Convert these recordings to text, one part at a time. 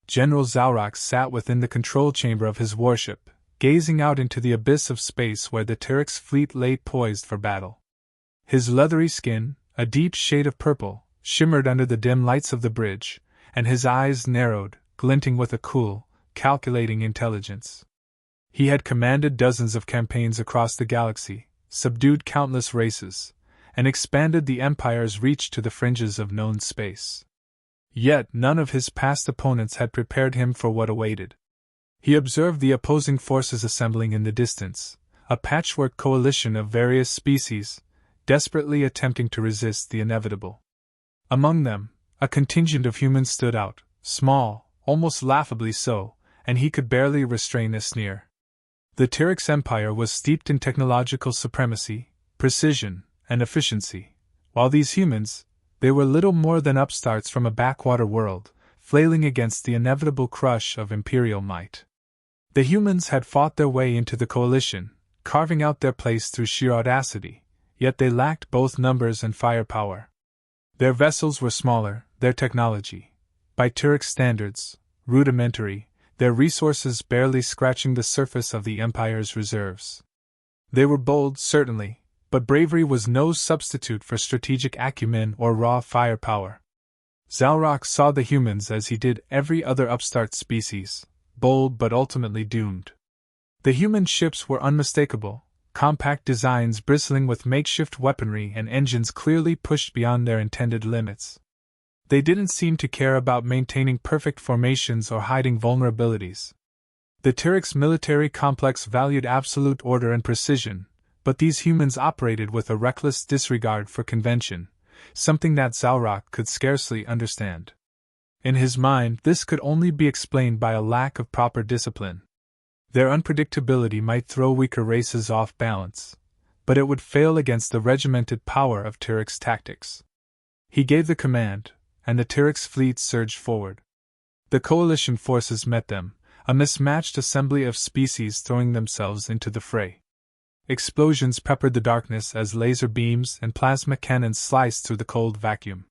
General Zalrak sat within the control chamber of his warship, gazing out into the abyss of space where the Tyrix fleet lay poised for battle. His leathery skin, a deep shade of purple, shimmered under the dim lights of the bridge, and his eyes narrowed, glinting with a cool, calculating intelligence. He had commanded dozens of campaigns across the galaxy, subdued countless races, and expanded the Empire's reach to the fringes of known space. Yet none of his past opponents had prepared him for what awaited. He observed the opposing forces assembling in the distance, a patchwork coalition of various species, desperately attempting to resist the inevitable. Among them, a contingent of humans stood out, small, almost laughably so, and he could barely restrain a sneer. The Tyrix Empire was steeped in technological supremacy, precision, and efficiency, while these humans, they were little more than upstarts from a backwater world, flailing against the inevitable crush of imperial might. The humans had fought their way into the coalition, carving out their place through sheer audacity, yet they lacked both numbers and firepower. Their vessels were smaller, their technology, by Tyrix standards, rudimentary, their resources barely scratching the surface of the Empire's reserves. They were bold, certainly, but bravery was no substitute for strategic acumen or raw firepower. Zalrak saw the humans as he did every other upstart species, bold but ultimately doomed. The human ships were unmistakable, compact designs bristling with makeshift weaponry and engines clearly pushed beyond their intended limits. They didn't seem to care about maintaining perfect formations or hiding vulnerabilities. The Tyrix military complex valued absolute order and precision, but these humans operated with a reckless disregard for convention, something that Zalrak could scarcely understand. In his mind, this could only be explained by a lack of proper discipline. Their unpredictability might throw weaker races off balance, but it would fail against the regimented power of Tyrix tactics. He gave the command, and the Tyrix fleet surged forward. The coalition forces met them, a mismatched assembly of species throwing themselves into the fray. Explosions peppered the darkness as laser beams and plasma cannons sliced through the cold vacuum.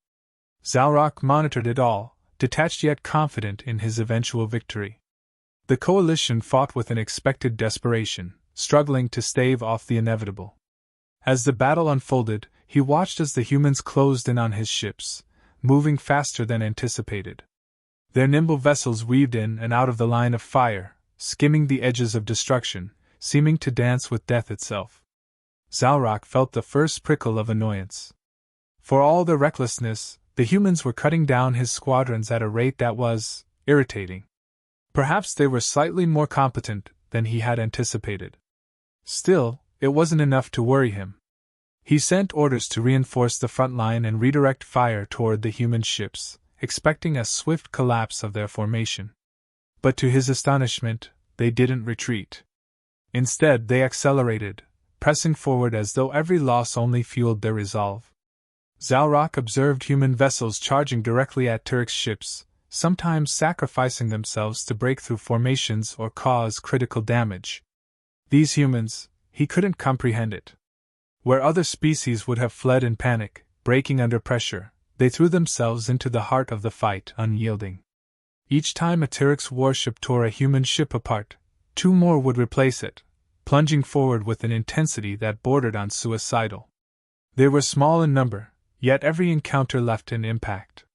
Zalrak monitored it all, detached yet confident in his eventual victory. The coalition fought with an expected desperation, struggling to stave off the inevitable. As the battle unfolded, he watched as the humans closed in on his ships, moving faster than anticipated. Their nimble vessels weaved in and out of the line of fire, skimming the edges of destruction, seeming to dance with death itself. Zalrak felt the first prickle of annoyance. For all their recklessness, the humans were cutting down his squadrons at a rate that was irritating. Perhaps they were slightly more competent than he had anticipated. Still, it wasn't enough to worry him. He sent orders to reinforce the front line and redirect fire toward the human ships, expecting a swift collapse of their formation. But to his astonishment, they didn't retreat. Instead, they accelerated, pressing forward as though every loss only fueled their resolve. Zalrak observed human vessels charging directly at Tyrix ships, sometimes sacrificing themselves to break through formations or cause critical damage. These humans, he couldn't comprehend it. Where other species would have fled in panic, breaking under pressure, they threw themselves into the heart of the fight, unyielding. Each time a Tyrix warship tore a human ship apart, two more would replace it, plunging forward with an intensity that bordered on suicidal. They were small in number, yet every encounter left an impact.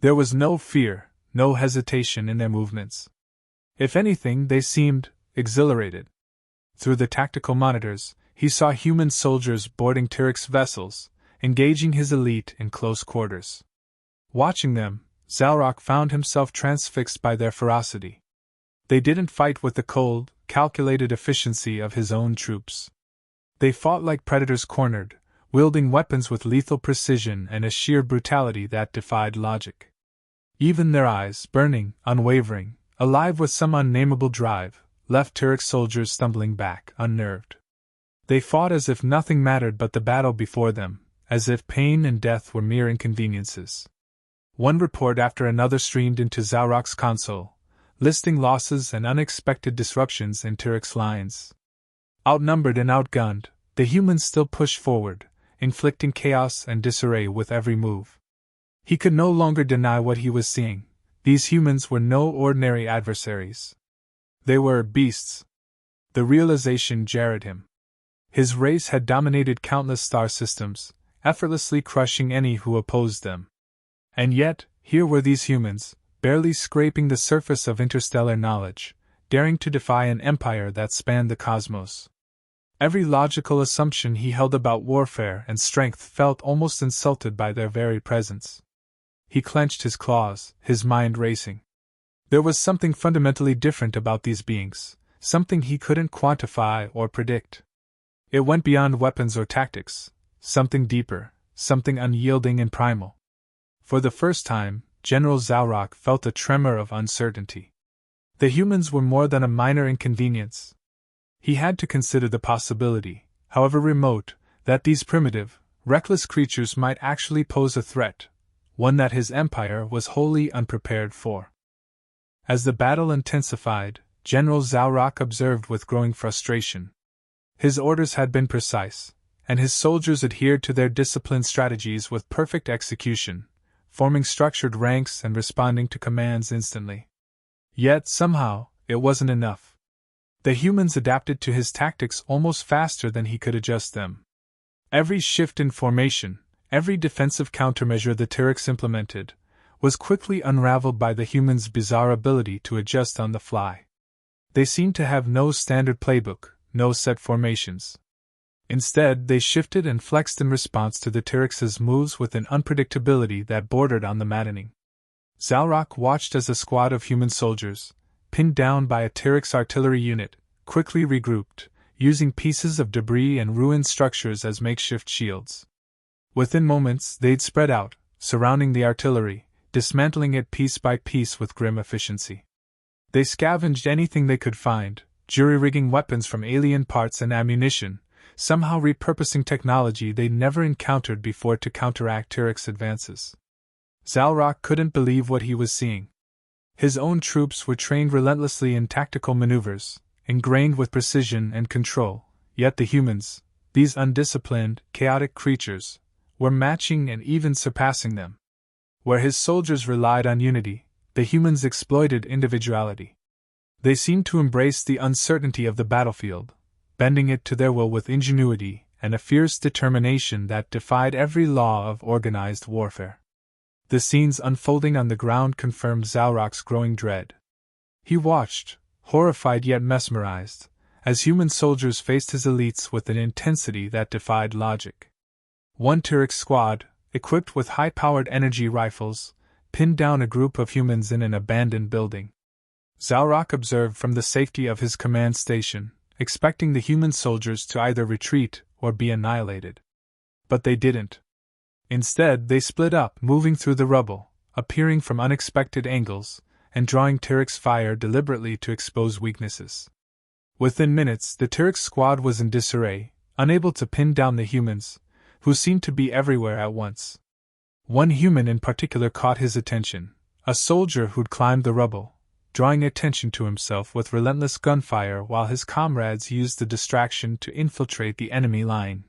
There was no fear, no hesitation in their movements. If anything, they seemed exhilarated. Through the tactical monitors, he saw human soldiers boarding Tyrix vessels, engaging his elite in close quarters. Watching them, Zalrak found himself transfixed by their ferocity. They didn't fight with the cold, calculated efficiency of his own troops. They fought like predators cornered, wielding weapons with lethal precision and a sheer brutality that defied logic. Even their eyes, burning, unwavering, alive with some unnameable drive, left Tyrix soldiers stumbling back, unnerved. They fought as if nothing mattered but the battle before them, as if pain and death were mere inconveniences. One report after another streamed into Zalrak's console, listing losses and unexpected disruptions in Tyrix lines. Outnumbered and outgunned, the humans still pushed forward, inflicting chaos and disarray with every move. He could no longer deny what he was seeing. these humans were no ordinary adversaries. They were beasts. The realization jarred him. His race had dominated countless star systems, effortlessly crushing any who opposed them. And yet, here were these humans, barely scraping the surface of interstellar knowledge, daring to defy an empire that spanned the cosmos. Every logical assumption he held about warfare and strength felt almost insulted by their very presence. He clenched his claws, his mind racing. There was something fundamentally different about these beings, something he couldn't quantify or predict. It went beyond weapons or tactics, something deeper, something unyielding and primal. For the first time, General Zaurok felt a tremor of uncertainty. The humans were more than a minor inconvenience. He had to consider the possibility, however remote, that these primitive, reckless creatures might actually pose a threat, one that his empire was wholly unprepared for. As the battle intensified, General Zaurok observed with growing frustration. His orders had been precise, and his soldiers adhered to their disciplined strategies with perfect execution, forming structured ranks and responding to commands instantly. Yet, somehow, it wasn't enough. The humans adapted to his tactics almost faster than he could adjust them. Every shift in formation, every defensive countermeasure the Tyrix implemented, was quickly unraveled by the humans' bizarre ability to adjust on the fly. They seemed to have no standard playbook, no set formations. Instead, they shifted and flexed in response to the Tyrix's moves with an unpredictability that bordered on the maddening. Zaurok watched as a squad of human soldiers, pinned down by a Tyrix artillery unit, quickly regrouped, using pieces of debris and ruined structures as makeshift shields. Within moments, they'd spread out, surrounding the artillery, dismantling it piece by piece with grim efficiency. They scavenged anything they could find, jury-rigging weapons from alien parts and ammunition, somehow repurposing technology they'd never encountered before to counteract Tyrix advances. Zaurok couldn't believe what he was seeing. His own troops were trained relentlessly in tactical maneuvers, ingrained with precision and control, yet the humans, these undisciplined, chaotic creatures, were matching and even surpassing them. Where his soldiers relied on unity, the humans exploited individuality. They seemed to embrace the uncertainty of the battlefield, bending it to their will with ingenuity and a fierce determination that defied every law of organized warfare. The scenes unfolding on the ground confirmed Zaurok's growing dread. He watched, horrified yet mesmerized, as human soldiers faced his elites with an intensity that defied logic. One Tyrix squad, equipped with high-powered energy rifles, pinned down a group of humans in an abandoned building. Zaurok observed from the safety of his command station, expecting the human soldiers to either retreat or be annihilated. But they didn't. Instead, they split up, moving through the rubble, appearing from unexpected angles, and drawing Tyrix fire deliberately to expose weaknesses. Within minutes, the Tyrix squad was in disarray, unable to pin down the humans, who seemed to be everywhere at once. One human in particular caught his attention, a soldier who'd climbed the rubble, drawing attention to himself with relentless gunfire while his comrades used the distraction to infiltrate the enemy line.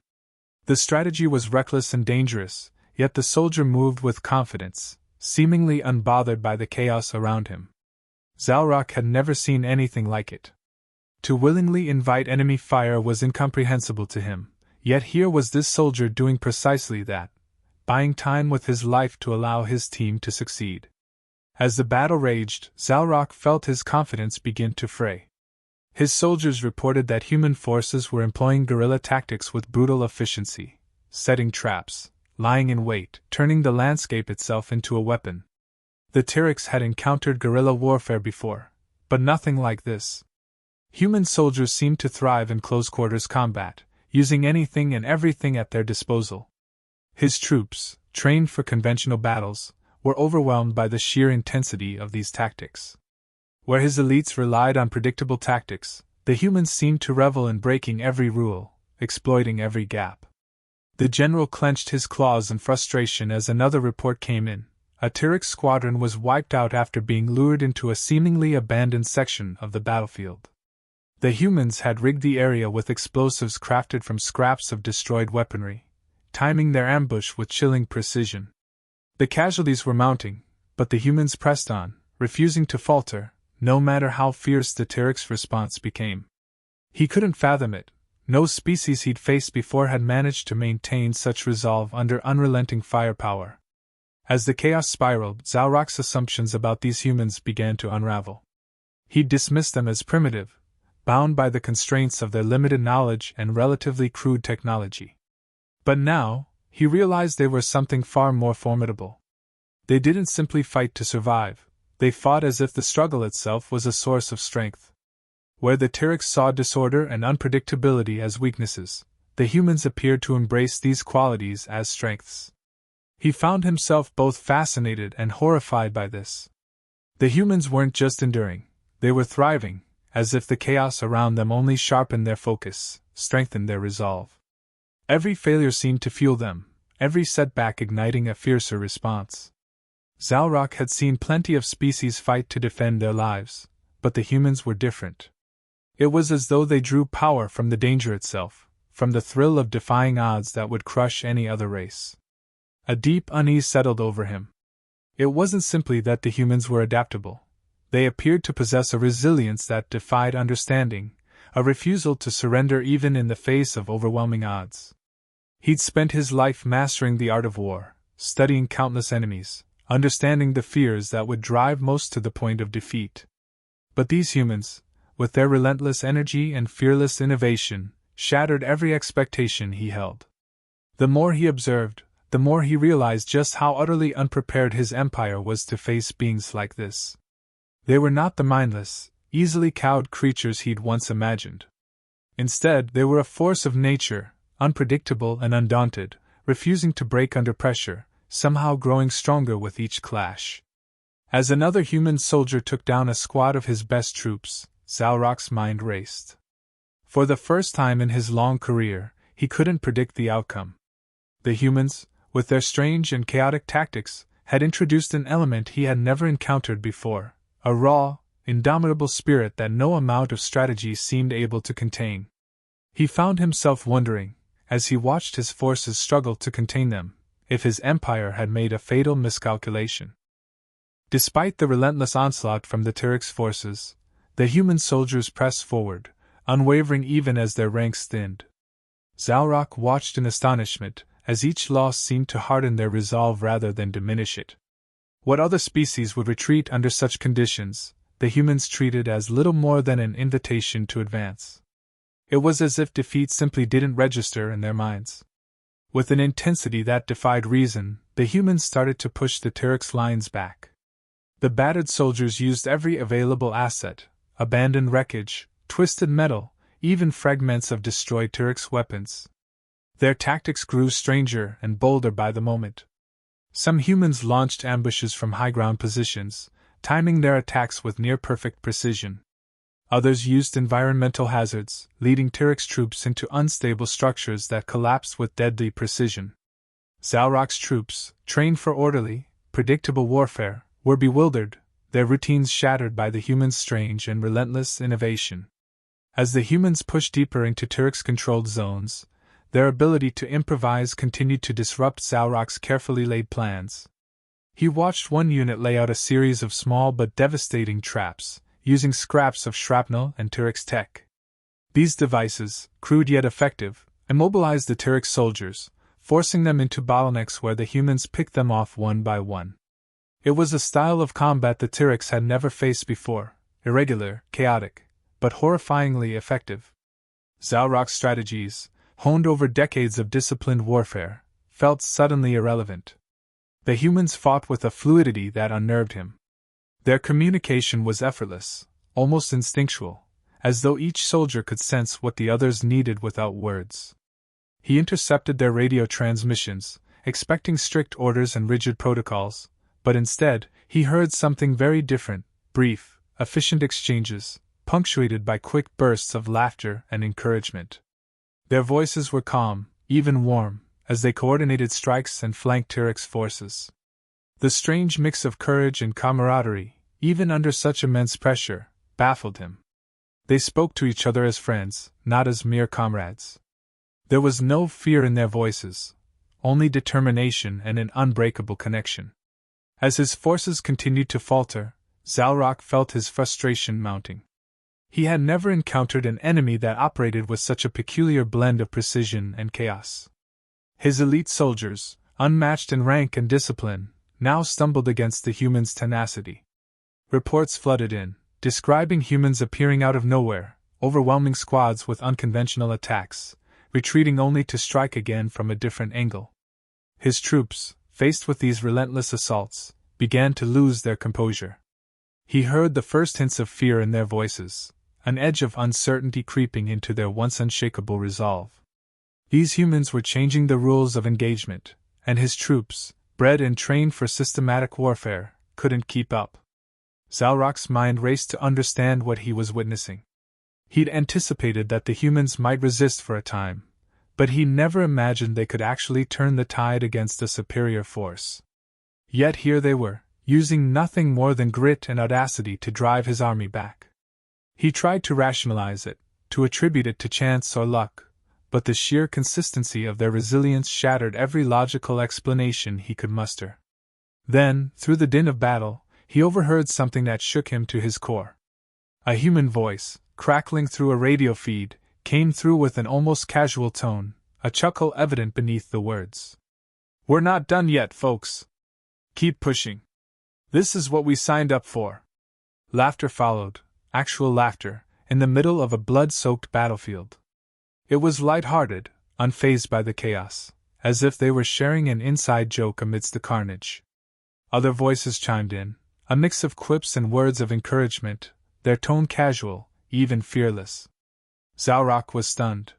The strategy was reckless and dangerous, yet the soldier moved with confidence, seemingly unbothered by the chaos around him. Zaurok had never seen anything like it. To willingly invite enemy fire was incomprehensible to him, yet here was this soldier doing precisely that, buying time with his life to allow his team to succeed. As the battle raged, Zaurok felt his confidence begin to fray. His soldiers reported that human forces were employing guerrilla tactics with brutal efficiency, setting traps, lying in wait, turning the landscape itself into a weapon. The Tyrix had encountered guerrilla warfare before, but nothing like this. Human soldiers seemed to thrive in close-quarters combat, using anything and everything at their disposal. His troops, trained for conventional battles, were overwhelmed by the sheer intensity of these tactics. Where his elites relied on predictable tactics, the humans seemed to revel in breaking every rule, exploiting every gap. The general clenched his claws in frustration as another report came in. A Tyrix squadron was wiped out after being lured into a seemingly abandoned section of the battlefield. The humans had rigged the area with explosives crafted from scraps of destroyed weaponry, timing their ambush with chilling precision. The casualties were mounting, but the humans pressed on, refusing to falter, no matter how fierce the Terex response became. He couldn't fathom it. No species he'd faced before had managed to maintain such resolve under unrelenting firepower. As the chaos spiraled, Zalrock's assumptions about these humans began to unravel. He'd dismissed them as primitive, bound by the constraints of their limited knowledge and relatively crude technology. But now, he realized they were something far more formidable. They didn't simply fight to survive, they fought as if the struggle itself was a source of strength. Where the Terex saw disorder and unpredictability as weaknesses, the humans appeared to embrace these qualities as strengths. He found himself both fascinated and horrified by this. The humans weren't just enduring, they were thriving, as if the chaos around them only sharpened their focus, strengthened their resolve. Every failure seemed to fuel them, every setback igniting a fiercer response. Zalrock had seen plenty of species fight to defend their lives, but the humans were different. It was as though they drew power from the danger itself, from the thrill of defying odds that would crush any other race. A deep unease settled over him. It wasn't simply that the humans were adaptable. They appeared to possess a resilience that defied understanding, a refusal to surrender even in the face of overwhelming odds. He'd spent his life mastering the art of war, studying countless enemies, understanding the fears that would drive most to the point of defeat. But these humans, with their relentless energy and fearless innovation, shattered every expectation he held. The more he observed, the more he realized just how utterly unprepared his empire was to face beings like this. They were not the mindless, easily cowed creatures he'd once imagined. Instead, they were a force of nature, unpredictable and undaunted, refusing to break under pressure, somehow growing stronger with each clash. As another human soldier took down a squad of his best troops, Zalrock's mind raced. For the first time in his long career, he couldn't predict the outcome. The humans, with their strange and chaotic tactics, had introduced an element he had never encountered before, a raw, indomitable spirit that no amount of strategy seemed able to contain. He found himself wondering, as he watched his forces struggle to contain them, if his empire had made a fatal miscalculation. Despite the relentless onslaught from the Terex forces, the human soldiers pressed forward, unwavering even as their ranks thinned. Zalrock watched in astonishment, as each loss seemed to harden their resolve rather than diminish it. What other species would retreat under such conditions, the humans treated as little more than an invitation to advance. It was as if defeat simply didn't register in their minds. With an intensity that defied reason, the humans started to push the Terex lines back. The battered soldiers used every available asset, abandoned wreckage, twisted metal, even fragments of destroyed Terex weapons. Their tactics grew stranger and bolder by the moment. Some humans launched ambushes from high ground positions, timing their attacks with near-perfect precision. Others used environmental hazards, leading Terex troops into unstable structures that collapsed with deadly precision. Zalrock's troops, trained for orderly, predictable warfare, were bewildered, their routines shattered by the humans' strange and relentless innovation. As the humans pushed deeper into Terex-controlled zones, their ability to improvise continued to disrupt Zalrock's carefully laid plans. He watched one unit lay out a series of small but devastating traps, using scraps of shrapnel and Terex tech. These devices, crude yet effective, immobilized the Terex soldiers, forcing them into bottlenecks where the humans picked them off one by one. It was a style of combat the Terex had never faced before, irregular, chaotic, but horrifyingly effective. Zalrock's strategies, honed over decades of disciplined warfare, felt suddenly irrelevant. The humans fought with a fluidity that unnerved him. Their communication was effortless, almost instinctual, as though each soldier could sense what the others needed without words. He intercepted their radio transmissions, expecting strict orders and rigid protocols, but instead, he heard something very different: brief, efficient exchanges, punctuated by quick bursts of laughter and encouragement. Their voices were calm, even warm, as they coordinated strikes and flanked Terex forces. The strange mix of courage and camaraderie, even under such immense pressure, baffled him. They spoke to each other as friends, not as mere comrades. There was no fear in their voices, only determination and an unbreakable connection. As his forces continued to falter, Zalrock felt his frustration mounting. He had never encountered an enemy that operated with such a peculiar blend of precision and chaos. His elite soldiers, unmatched in rank and discipline, now stumbled against the humans' tenacity. Reports flooded in, describing humans appearing out of nowhere, overwhelming squads with unconventional attacks, retreating only to strike again from a different angle. His troops, faced with these relentless assaults, began to lose their composure. He heard the first hints of fear in their voices, an edge of uncertainty creeping into their once unshakable resolve. These humans were changing the rules of engagement, and his troops, bred and trained for systematic warfare, couldn't keep up. Zalrock's mind raced to understand what he was witnessing. He'd anticipated that the humans might resist for a time, but he never imagined they could actually turn the tide against a superior force. Yet here they were, using nothing more than grit and audacity to drive his army back. He tried to rationalize it, to attribute it to chance or luck, but the sheer consistency of their resilience shattered every logical explanation he could muster. Then, through the din of battle, he overheard something that shook him to his core. A human voice, crackling through a radio feed, came through with an almost casual tone, a chuckle evident beneath the words. "We're not done yet, folks. Keep pushing. This is what we signed up for." Laughter followed, actual laughter, in the middle of a blood-soaked battlefield. It was light-hearted, unfazed by the chaos, as if they were sharing an inside joke amidst the carnage. Other voices chimed in, a mix of quips and words of encouragement, their tone casual, even fearless. Zalrock was stunned.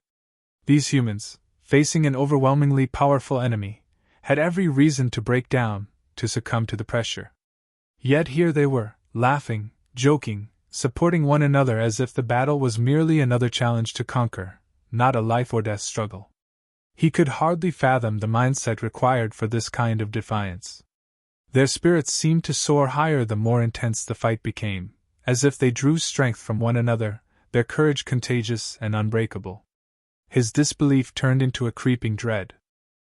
These humans, facing an overwhelmingly powerful enemy, had every reason to break down, to succumb to the pressure. Yet here they were, laughing, joking, supporting one another as if the battle was merely another challenge to conquer, not a life-or-death struggle. He could hardly fathom the mindset required for this kind of defiance. Their spirits seemed to soar higher the more intense the fight became, as if they drew strength from one another, their courage contagious and unbreakable. His disbelief turned into a creeping dread.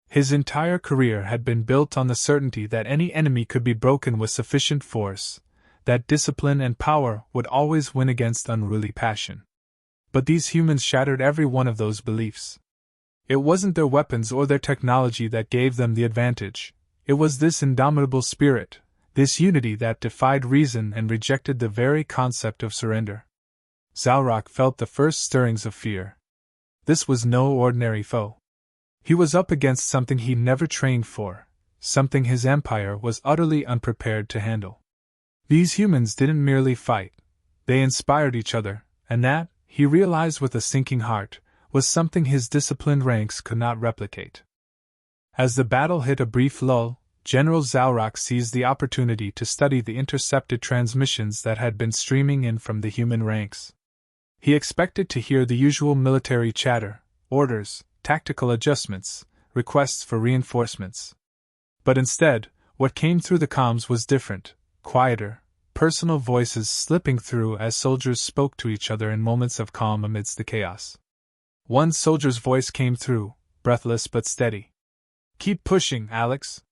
His entire career had been built on the certainty that any enemy could be broken with sufficient force, that discipline and power would always win against unruly passion. But these humans shattered every one of those beliefs. It wasn't their weapons or their technology that gave them the advantage. It was this indomitable spirit, this unity that defied reason and rejected the very concept of surrender. Zalrock felt the first stirrings of fear. This was no ordinary foe. He was up against something he never trained for, something his empire was utterly unprepared to handle. These humans didn't merely fight, they inspired each other, and that, he realized with a sinking heart, was something his disciplined ranks could not replicate. As the battle hit a brief lull, General Zalrock seized the opportunity to study the intercepted transmissions that had been streaming in from the human ranks. He expected to hear the usual military chatter, orders, tactical adjustments, requests for reinforcements. But instead, what came through the comms was different, quieter, personal voices slipping through as soldiers spoke to each other in moments of calm amidst the chaos. One soldier's voice came through, breathless but steady. "Keep pushing, Alex.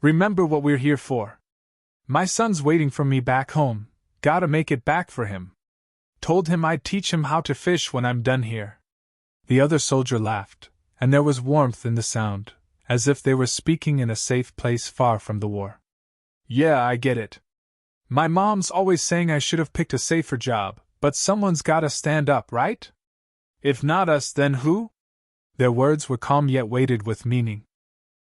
Remember what we're here for. My son's waiting for me back home, gotta make it back for him. Told him I'd teach him how to fish when I'm done here." The other soldier laughed, and there was warmth in the sound, as if they were speaking in a safe place far from the war. "Yeah, I get it. My mom's always saying I should have picked a safer job, but someone's gotta stand up, right? If not us, then who?" Their words were calm yet weighted with meaning.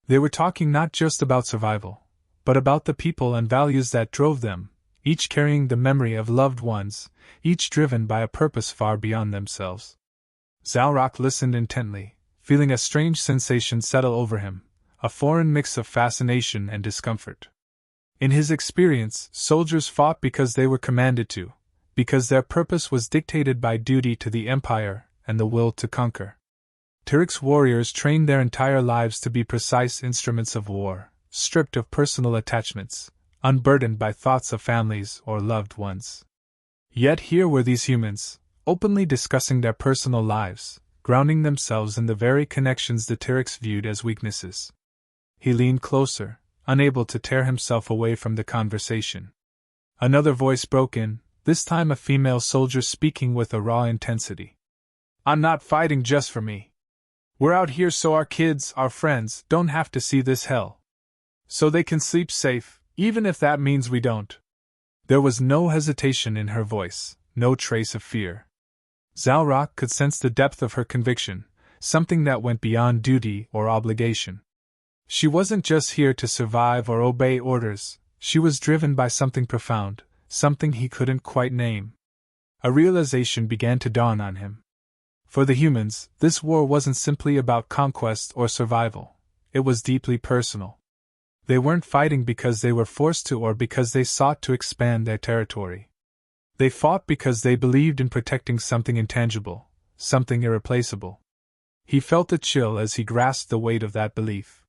They were talking not just about survival, but about the people and values that drove them, each carrying the memory of loved ones, each driven by a purpose far beyond themselves. Zalrock listened intently, feeling a strange sensation settle over him, a foreign mix of fascination and discomfort. In his experience, soldiers fought because they were commanded to, because their purpose was dictated by duty to the Empire and the will to conquer. Tyrik's warriors trained their entire lives to be precise instruments of war, stripped of personal attachments, unburdened by thoughts of families or loved ones. Yet here were these humans, openly discussing their personal lives, grounding themselves in the very connections the Tyriks viewed as weaknesses. He leaned closer, unable to tear himself away from the conversation. Another voice broke in, this time a female soldier speaking with a raw intensity. I'm not fighting just for me. We're out here so our kids, our friends, don't have to see this hell. So they can sleep safe, even if that means we don't. There was no hesitation in her voice, no trace of fear. Zalrock could sense the depth of her conviction, something that went beyond duty or obligation. She wasn't just here to survive or obey orders, she was driven by something profound, something he couldn't quite name. A realization began to dawn on him. For the humans, this war wasn't simply about conquest or survival. It was deeply personal. They weren't fighting because they were forced to or because they sought to expand their territory. They fought because they believed in protecting something intangible, something irreplaceable. He felt a chill as he grasped the weight of that belief.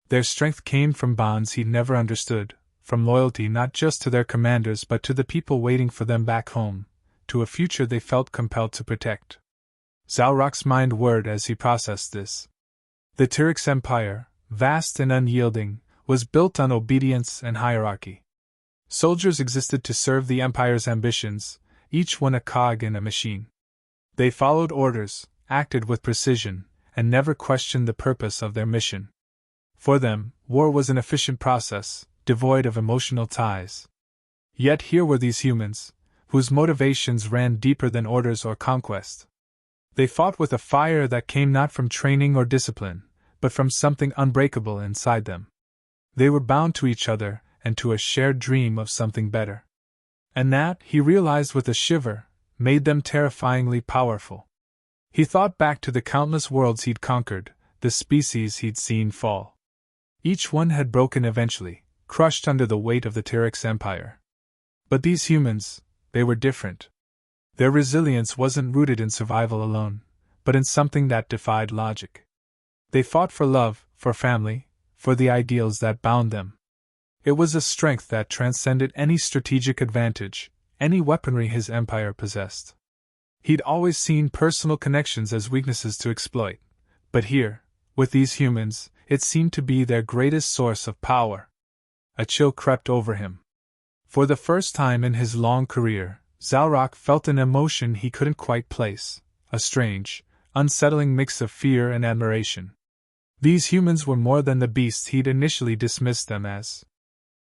Their strength came from bonds he'd never understood, from loyalty not just to their commanders but to the people waiting for them back home, to a future they felt compelled to protect. Zalrock's mind whirred as he processed this. The Tyrix Empire, vast and unyielding, was built on obedience and hierarchy. Soldiers existed to serve the Empire's ambitions, each one a cog in a machine. They followed orders, acted with precision, and never questioned the purpose of their mission. For them, war was an efficient process, devoid of emotional ties. Yet here were these humans, whose motivations ran deeper than orders or conquest. They fought with a fire that came not from training or discipline, but from something unbreakable inside them. They were bound to each other, and to a shared dream of something better. And that, he realized with a shiver, made them terrifyingly powerful. He thought back to the countless worlds he'd conquered, the species he'd seen fall. Each one had broken eventually, crushed under the weight of the Tyrix Empire. But these humans, they were different. Their resilience wasn't rooted in survival alone, but in something that defied logic. They fought for love, for family, for the ideals that bound them. It was a strength that transcended any strategic advantage, any weaponry his empire possessed. He'd always seen personal connections as weaknesses to exploit, but here, with these humans, it seemed to be their greatest source of power. A chill crept over him. For the first time in his long career, Zalrock felt an emotion he couldn't quite place, a strange, unsettling mix of fear and admiration. These humans were more than the beasts he'd initially dismissed them as.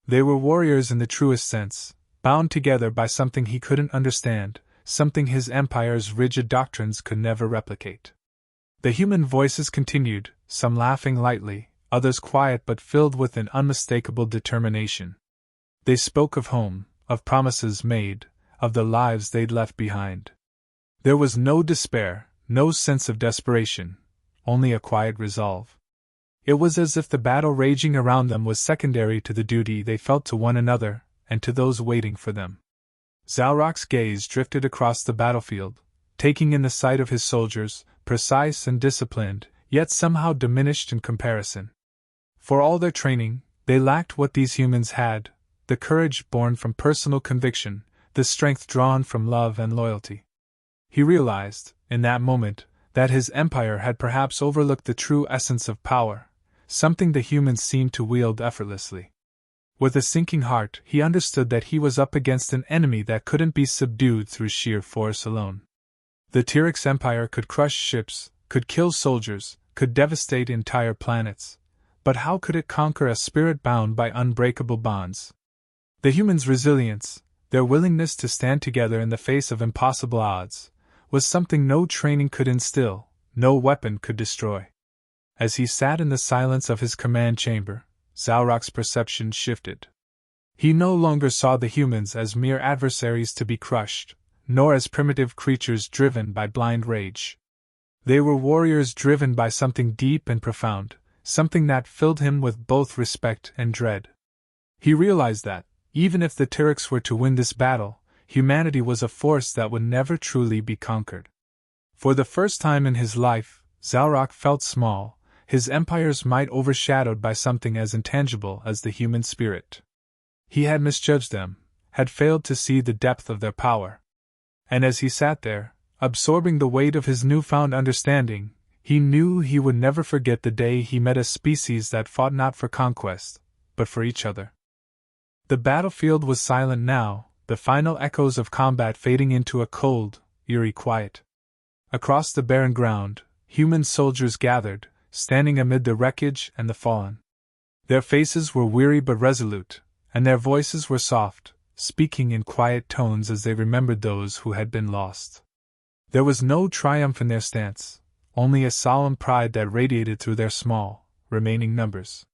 They were warriors in the truest sense, bound together by something he couldn't understand, something his empire's rigid doctrines could never replicate. The human voices continued, some laughing lightly, others quiet but filled with an unmistakable determination. They spoke of home, of promises made, of the lives they'd left behind. There was no despair, no sense of desperation, only a quiet resolve. It was as if the battle raging around them was secondary to the duty they felt to one another and to those waiting for them. Zalrock's gaze drifted across the battlefield, taking in the sight of his soldiers, precise and disciplined, yet somehow diminished in comparison. For all their training, they lacked what these humans had, the courage born from personal conviction, the strength drawn from love and loyalty. He realized, in that moment, that his empire had perhaps overlooked the true essence of power, something the humans seemed to wield effortlessly. With a sinking heart, he understood that he was up against an enemy that couldn't be subdued through sheer force alone. The Tyrix Empire could crush ships, could kill soldiers, could devastate entire planets, but how could it conquer a spirit bound by unbreakable bonds? The humans' resilience, their willingness to stand together in the face of impossible odds, was something no training could instill, no weapon could destroy. As he sat in the silence of his command chamber, Zalrock's perception shifted. He no longer saw the humans as mere adversaries to be crushed, nor as primitive creatures driven by blind rage. They were warriors driven by something deep and profound, something that filled him with both respect and dread. He realized that, even if the Tyrix were to win this battle, humanity was a force that would never truly be conquered. For the first time in his life, Zalrock felt small, his empire's might overshadowed by something as intangible as the human spirit. He had misjudged them, had failed to see the depth of their power. And as he sat there, absorbing the weight of his newfound understanding, he knew he would never forget the day he met a species that fought not for conquest, but for each other. The battlefield was silent now, the final echoes of combat fading into a cold, eerie quiet. Across the barren ground, human soldiers gathered, standing amid the wreckage and the fallen. Their faces were weary but resolute, and their voices were soft, speaking in quiet tones as they remembered those who had been lost. There was no triumph in their stance, only a solemn pride that radiated through their small, remaining numbers.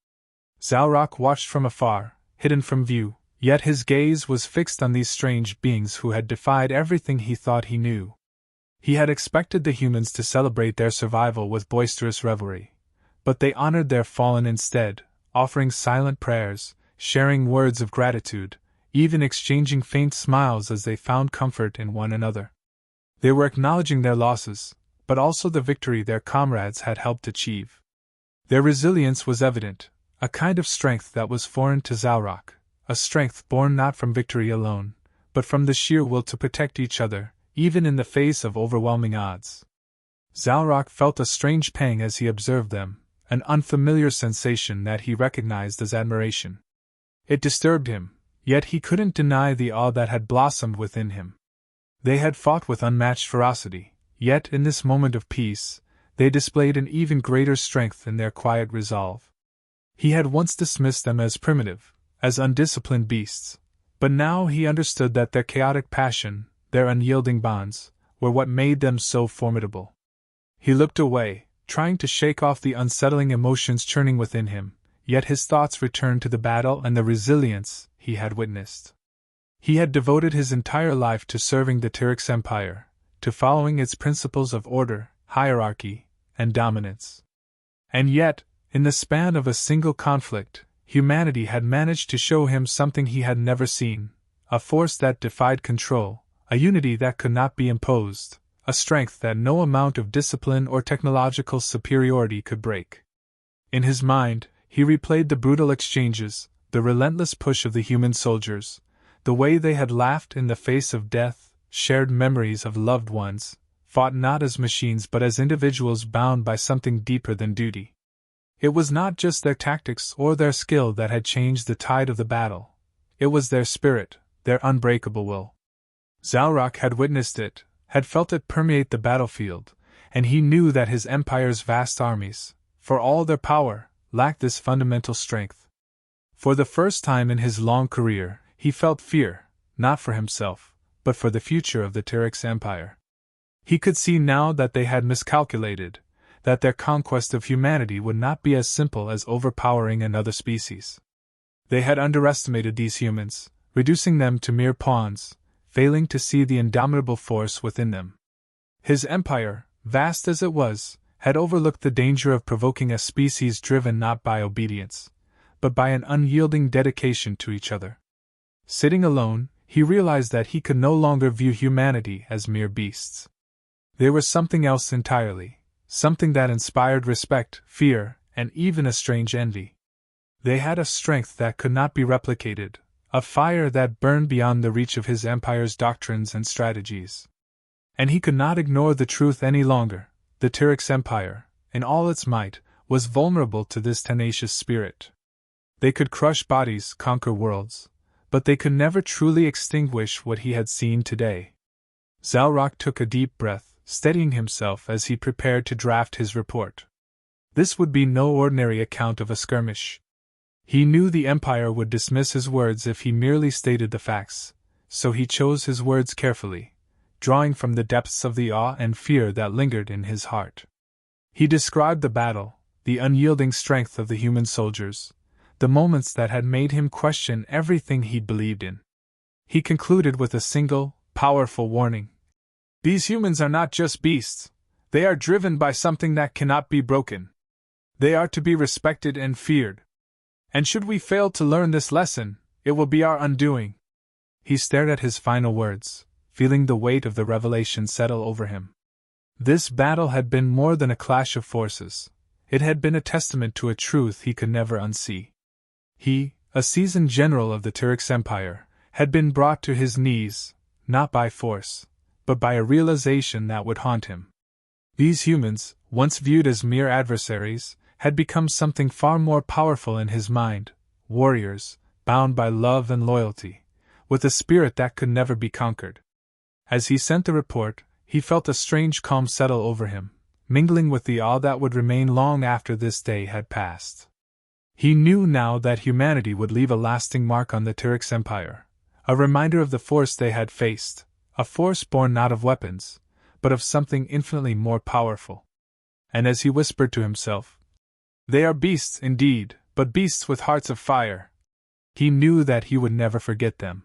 Zalrock watched from afar, hidden from view, yet his gaze was fixed on these strange beings who had defied everything he thought he knew. He had expected the humans to celebrate their survival with boisterous revelry, but they honored their fallen instead, offering silent prayers, sharing words of gratitude, even exchanging faint smiles as they found comfort in one another. They were acknowledging their losses, but also the victory their comrades had helped achieve. Their resilience was evident, a kind of strength that was foreign to Zalrock, a strength born not from victory alone, but from the sheer will to protect each other, even in the face of overwhelming odds. Zalrock felt a strange pang as he observed them, an unfamiliar sensation that he recognized as admiration. It disturbed him, yet he couldn't deny the awe that had blossomed within him. They had fought with unmatched ferocity, yet in this moment of peace, they displayed an even greater strength in their quiet resolve. He had once dismissed them as primitive, as undisciplined beasts, but now he understood that their chaotic passion, their unyielding bonds, were what made them so formidable. He looked away, trying to shake off the unsettling emotions churning within him, yet his thoughts returned to the battle and the resilience he had witnessed. He had devoted his entire life to serving the Tyrix Empire, to following its principles of order, hierarchy, and dominance. And yet, in the span of a single conflict, humanity had managed to show him something he had never seen, a force that defied control, a unity that could not be imposed, a strength that no amount of discipline or technological superiority could break. In his mind, he replayed the brutal exchanges, the relentless push of the human soldiers, the way they had laughed in the face of death, shared memories of loved ones, fought not as machines but as individuals bound by something deeper than duty. It was not just their tactics or their skill that had changed the tide of the battle. It was their spirit, their unbreakable will. Zalrock had witnessed it, had felt it permeate the battlefield, and he knew that his empire's vast armies, for all their power, lacked this fundamental strength. For the first time in his long career, he felt fear, not for himself, but for the future of the Tyrix Empire. He could see now that they had miscalculated, that their conquest of humanity would not be as simple as overpowering another species. They had underestimated these humans, reducing them to mere pawns, failing to see the indomitable force within them. His empire, vast as it was, had overlooked the danger of provoking a species driven not by obedience, but by an unyielding dedication to each other. Sitting alone, he realized that he could no longer view humanity as mere beasts. They were something else entirely, something that inspired respect, fear, and even a strange envy. They had a strength that could not be replicated, a fire that burned beyond the reach of his empire's doctrines and strategies. And he could not ignore the truth any longer. The Tyrix Empire, in all its might, was vulnerable to this tenacious spirit. They could crush bodies, conquer worlds, but they could never truly extinguish what he had seen today. Zalrock took a deep breath, steadying himself as he prepared to draft his report. This would be no ordinary account of a skirmish. He knew the Empire would dismiss his words if he merely stated the facts, so he chose his words carefully, drawing from the depths of the awe and fear that lingered in his heart. He described the battle, the unyielding strength of the human soldiers, the moments that had made him question everything he'd believed in. He concluded with a single, powerful warning. These humans are not just beasts. They are driven by something that cannot be broken. They are to be respected and feared. And should we fail to learn this lesson, it will be our undoing. He stared at his final words, feeling the weight of the revelation settle over him. This battle had been more than a clash of forces. It had been a testament to a truth he could never unsee. He, a seasoned general of the Tyrix Empire, had been brought to his knees, not by force, but by a realization that would haunt him. These humans, once viewed as mere adversaries, had become something far more powerful in his mind, warriors, bound by love and loyalty, with a spirit that could never be conquered. As he sent the report, he felt a strange calm settle over him, mingling with the awe that would remain long after this day had passed. He knew now that humanity would leave a lasting mark on the Tyrix Empire, a reminder of the force they had faced, a force born not of weapons, but of something infinitely more powerful. And as he whispered to himself, "They are beasts indeed, but beasts with hearts of fire," he knew that he would never forget them.